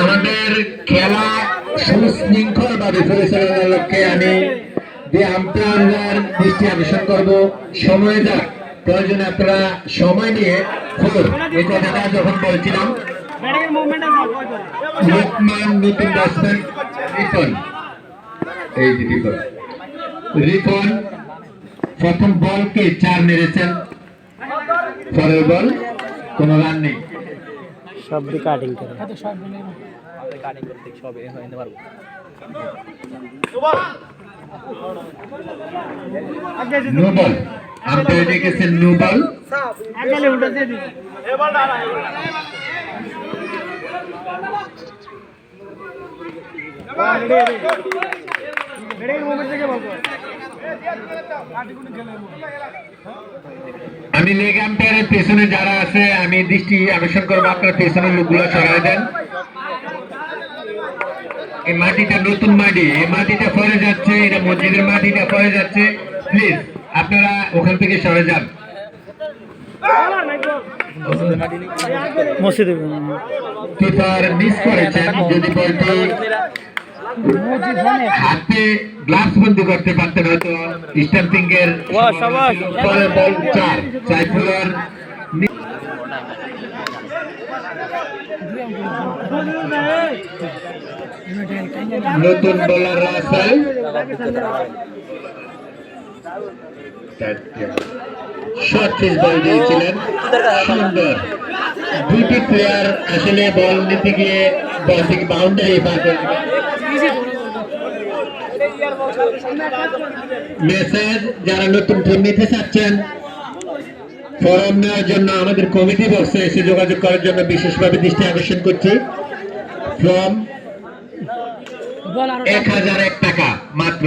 আমাদের খেলা সুশৃঙ্খল ভাবে পরিচালনার লক্ষ্যে আমি যে আম্পায়ারদের দৃষ্টি আকর্ষণ করব, সময় যাক, প্রয়োজনে আপনারা সময় নিয়ে এই কথাটা যখন বলছিলাম, লোকমান নতুন ব্যাটসম্যান রিপন, এই যে রিপন প্রথম বলকে 4 মেরেছেন, পরের বল কোনো রান নেই। সব কাটিং করে নো বল, আম্পায়ার দেখেছেন নো বল। আমি লেগ আম্পায়ারের পেছনে যারা আছে আমি দৃষ্টি আকর্ষণ করবো, আপনার পেছনের লোকগুলো সরাই দেন। এই মাটিটা নতুন মাটি, এই মাটিটা পরে যাচ্ছে, এটা মসজিদের মাটিটা পরে যাচ্ছে, প্লিজ আপনারা ওখান থেকে সরে যান। কিপার মিস করেছেন, যদি বলটি হাতে গ্লাভস বন্ধ করতে পারতেন হয়তো স্টাম্পিং এর পরে বল 4 সাইফুলার নতুন bowler Russell short pitch ball দিয়েছিলেন, সুন্দর। দুটি প্লেয়ার আসলে বল নিতে গিয়ে বল থেকে বাউন্ডারি পার করে মেসেজ, যারা নতুন টিম নিতে চাচ্ছেন ফরম নেওয়ার জন্য আমাদের কমিটি বক্সে এসে যোগাযোগ করার জন্য বিশেষভাবে দৃষ্টি আকর্ষণ করছি। ফর্ম 1001 টাকা মাত্র।